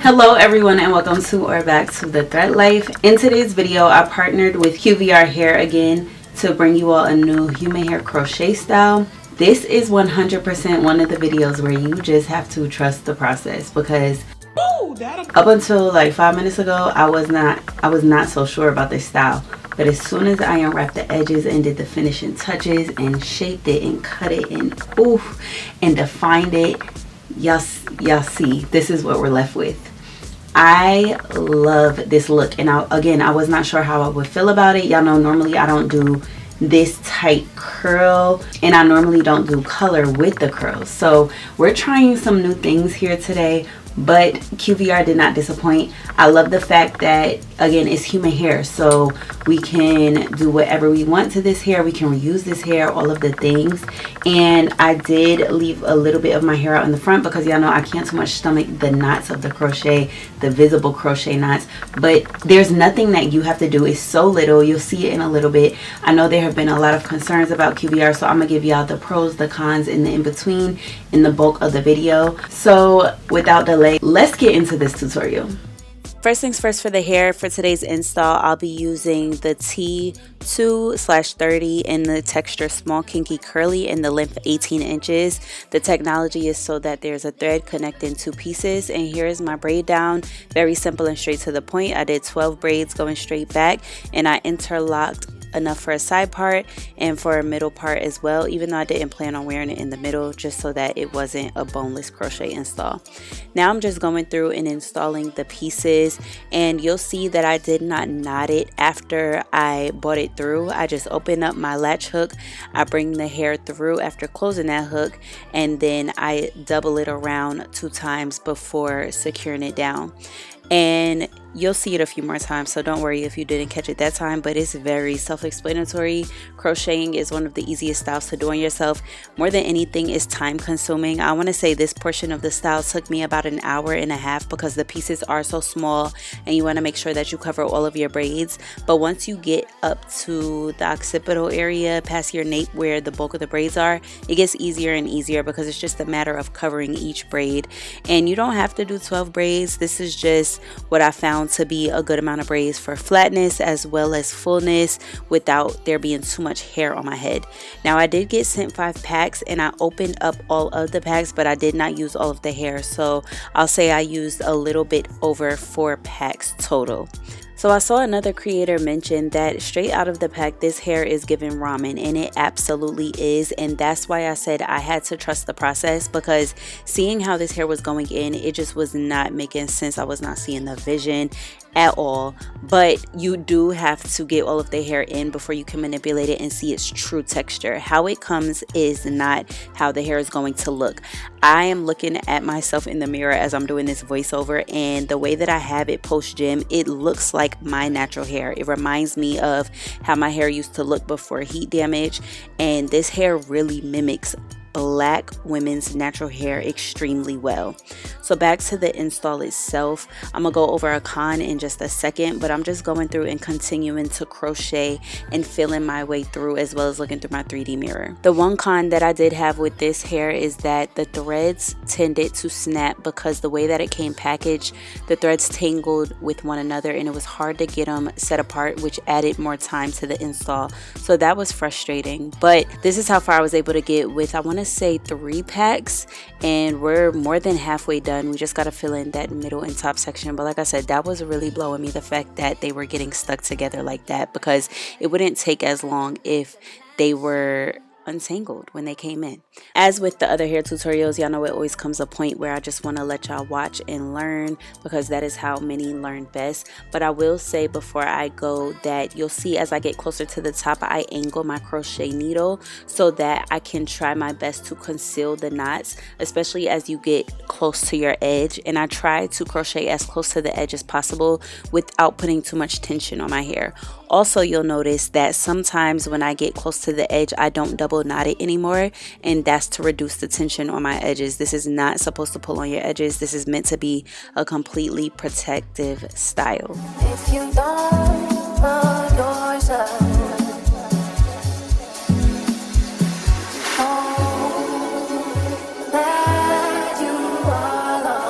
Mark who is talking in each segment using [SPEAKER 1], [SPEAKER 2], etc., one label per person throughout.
[SPEAKER 1] Hello everyone and welcome to or back to the Thread Life. In today's video I partnered with QVR Hair again to bring you all a new human hair crochet style. This is 100% one of the videos where you just have to trust the process, because up until like 5 minutes ago I was not so sure about this style. But as soon as I unwrapped the edges and did the finishing touches and shaped it and cut it and defined it, y'all see, this is what we're left with. I love this look, and I was not sure how I would feel about it. Y'all know normally I don't do this tight curl, and I normally don't do color with the curls. So we're trying some new things here today, but QVR did not disappoint. I love the fact that, again, it's human hair, so we can do whatever we want to this hair. We can reuse this hair, all of the things. And I did leave a little bit of my hair out in the front because y'all know I can't too much stomach the knots of the crochet, the visible crochet knots. But there's nothing that you have to do. It's so little. You'll see it in a little bit. I know there have been a lot of concerns about QVR, so I'm gonna give y'all the pros, the cons, and the in-between in the bulk of the video. So without delay, let's get into this tutorial. First things first, for the hair for today's install, I'll be using the T2/30 in the texture small kinky curly in the length 18 inches. The technology is so that there's a thread connecting two pieces, and here is my braid down. Very simple and straight to the point. I did 12 braids going straight back, and I interlocked enough for a side part and for a middle part as well, even though I didn't plan on wearing it in the middle, just so that it wasn't a boneless crochet install. Now I'm just going through and installing the pieces, and you'll see that I did not knot it after I brought it through. I just open up my latch hook, I bring the hair through after closing that hook, and then I double it around 2 times before securing it down. And you'll see it a few more times, so don't worry if you didn't catch it that time, but it's very self-explanatory. Crocheting is one of the easiest styles to do on yourself. More than anything, it's time consuming. I want to say this portion of the style took me about an hour and a half because the pieces are so small and you want to make sure that you cover all of your braids. But once you get up to the occipital area past your nape where the bulk of the braids are, it gets easier and easier because it's just a matter of covering each braid. And you don't have to do 12 braids. This is just what I found to be a good amount of braids for flatness as well as fullness without there being too much hair on my head. Now I did get sent 5 packs and I opened up all of the packs, but I did not use all of the hair, so I'll say I used a little bit over 4 packs total. So I saw another creator mention that straight out of the pack this hair is giving ramen, and it absolutely is, and that's why I said I had to trust the process, because seeing how this hair was going in, it just was not making sense. I was not seeing the vision at all. But you do have to get all of the hair in before you can manipulate it and see its true texture. How it comes is not how the hair is going to look. I am looking at myself in the mirror as I'm doing this voiceover, and the way that I have it post gym, it looks like my natural hair. It reminds me of how my hair used to look before heat damage, and this hair really mimics Black women's natural hair extremely well. So back to the install itself, I'm gonna go over a con in just a second, but I'm just going through and continuing to crochet and feeling my way through, as well as looking through my 3D mirror. The one con that I did have with this hair is that the threads tended to snap because the way that it came packaged, the threads tangled with one another and it was hard to get them set apart, which added more time to the install. So that was frustrating, but this is how far I was able to get with, I want to say 3 packs, and we're more than halfway done. We just got to fill in that middle and top section. But like I said, that was really blowing me, the fact that they were getting stuck together like that, because it wouldn't take as long if they were untangled when they came in. As with the other hair tutorials, y'all know it always comes a point where I just want to let y'all watch and learn, because that is how many learn best. But I will say before I go that you'll see as I get closer to the top, I angle my crochet needle so that I can try my best to conceal the knots, especially as you get close to your edge. And I try to crochet as close to the edge as possible without putting too much tension on my hair. Also, you'll notice that sometimes when I get close to the edge, I don't double knot it anymore, and that's to reduce the tension on my edges. This is not supposed to pull on your edges. This is meant to be a completely protective style. If you don't love yourself, that you are loved.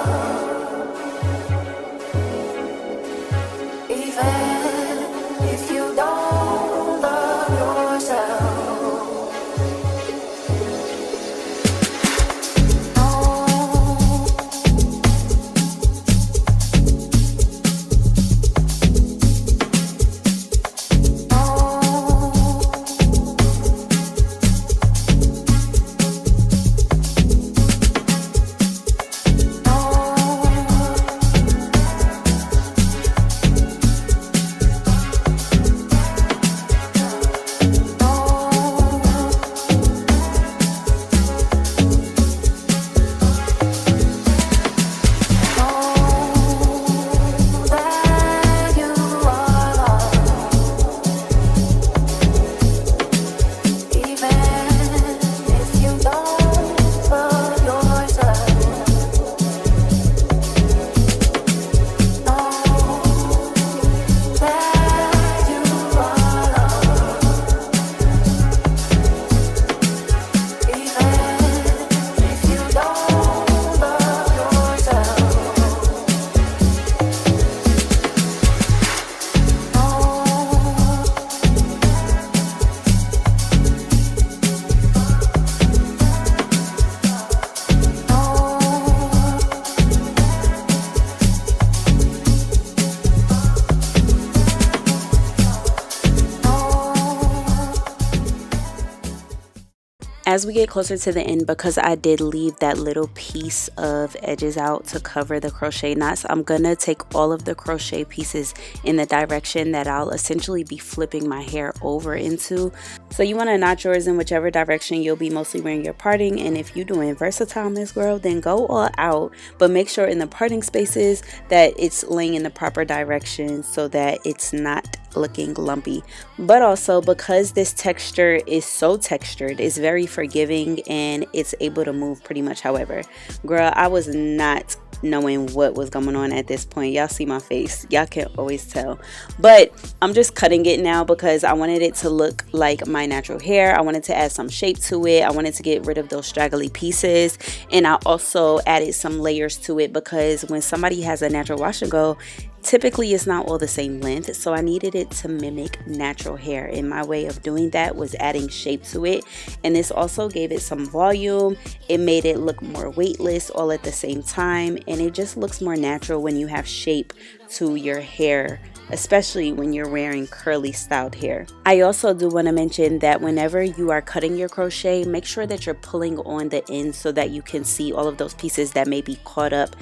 [SPEAKER 1] as we get closer to the end, because I did leave that little piece of edges out to cover the crochet knots, I'm gonna take all of the crochet pieces in the direction that I'll essentially be flipping my hair over into. So you want to knot yours in whichever direction you'll be mostly wearing your parting, and if you're doing versatile, Miss Girl, then go all out, but make sure in the parting spaces that it's laying in the proper direction so that it's not looking lumpy. But also, because this texture is so textured, it's very forgiving and it's able to move pretty much however. Girl, I was not knowing what was going on at this point. Y'all see my face, y'all can always tell, but I'm just cutting it now because I wanted it to look like my natural hair. I wanted to add some shape to it. I wanted to get rid of those straggly pieces, and I also added some layers to it because when somebody has a natural wash and go, typically it's not all the same length, so I needed it to mimic natural hair, and my way of doing that was adding shape to it. And this also gave it some volume. It made it look more weightless all at the same time, and it just looks more natural when you have shape to your hair, especially when you're wearing curly styled hair. I also do want to mention that whenever you are cutting your crochet, make sure that you're pulling on the end so that you can see all of those pieces that may be caught up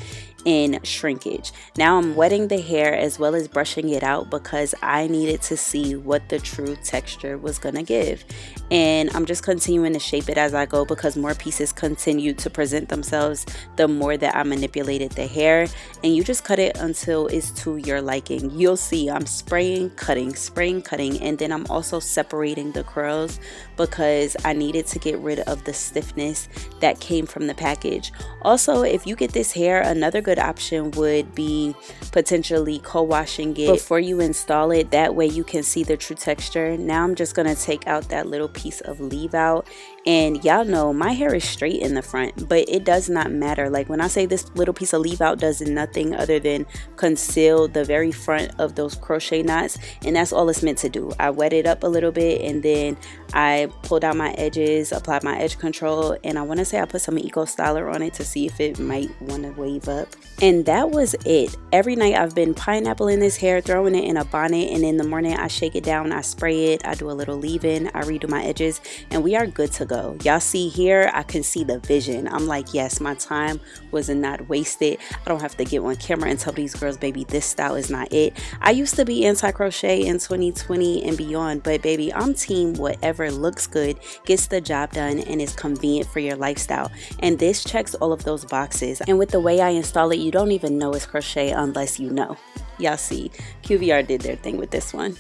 [SPEAKER 1] in shrinkage. Now I'm wetting the hair as well as brushing it out because I needed to see what the true texture was gonna give, and I'm just continuing to shape it as I go because more pieces continue to present themselves the more that I manipulated the hair. And you just cut it until it's to your liking. You'll see I'm spraying, cutting, and then I'm also separating the curls because I needed to get rid of the stiffness that came from the package. Also, if you get this hair, another good option would be potentially co-washing it before you install it. That way you can see the true texture. Now I'm just gonna take out that little piece of leave out, and y'all know my hair is straight in the front, but it does not matter. Like when I say this little piece of leave out does nothing other than conceal the very front of those crochet knots, and that's all it's meant to do. I wet it up a little bit, and then I pulled out my edges, applied my edge control, and I want to say I put some Eco Styler on it to see if it might want to wave up. And that was it. Every night I've been pineapple in this hair, throwing it in a bonnet, and in the morning I shake it down, I spray it, I do a little leave-in, I redo my edges, and we are good to go. Y'all see here, I can see the vision. I'm like, yes, my time was not wasted. I don't have to get on camera and tell these girls, baby, this style is not it. I used to be anti-crochet in 2020 and beyond, but baby, I'm team whatever looks good, gets the job done, and is convenient for your lifestyle. And this checks all of those boxes. And with the way I install it, you don't even know it's crochet unless you know. Y'all see, QVR did their thing with this one.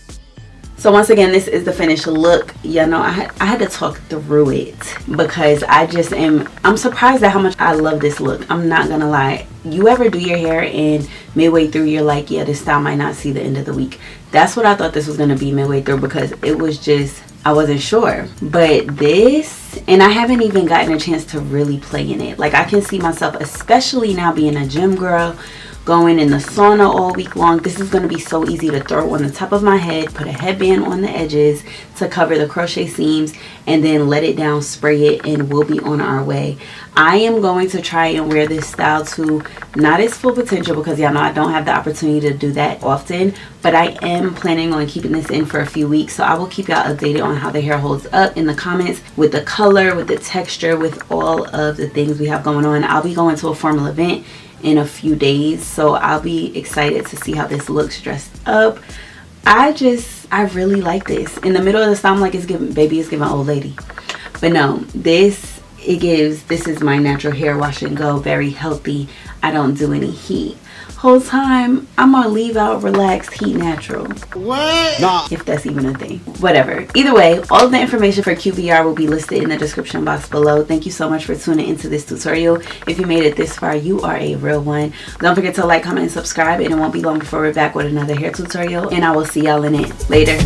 [SPEAKER 1] So once again, this is the finished look. You know, I had to talk through it because I'm surprised at how much I love this look. I'm not gonna lie. You ever do your hair and midway through you're like, yeah, this style might not see the end of the week? That's what I thought this was gonna be midway through, because it was just, I wasn't sure. But this, and I haven't even gotten a chance to really play in it. Like I can see myself, especially now being a gym girl, going in the sauna all week long. This is going to be so easy to throw on the top of my head, put a headband on the edges to cover the crochet seams, and then let it down, spray it, and we'll be on our way. I am going to try and wear this style to not its full potential because y'all know I don't have the opportunity to do that often, but I am planning on keeping this in for a few weeks, so I will keep y'all updated on how the hair holds up in the comments, with the color, with the texture, with all of the things we have going on. I'll be going to a formal event in a few days, so I'll be excited to see how this looks dressed up. I really like this. In the middle of the style, I'm like, it's giving, baby, it's giving old lady. But no, this is my natural hair wash and go, very healthy. I don't do any heat. Whole time I'm gonna leave out relaxed, heat natural. What? Nah. If that's even a thing. Whatever. Either way, all of the information for QVR will be listed in the description box below. Thank you so much for tuning into this tutorial. If you made it this far, you are a real one. Don't forget to like, comment, and subscribe, and it won't be long before we're back with another hair tutorial, and I will see y'all in it later.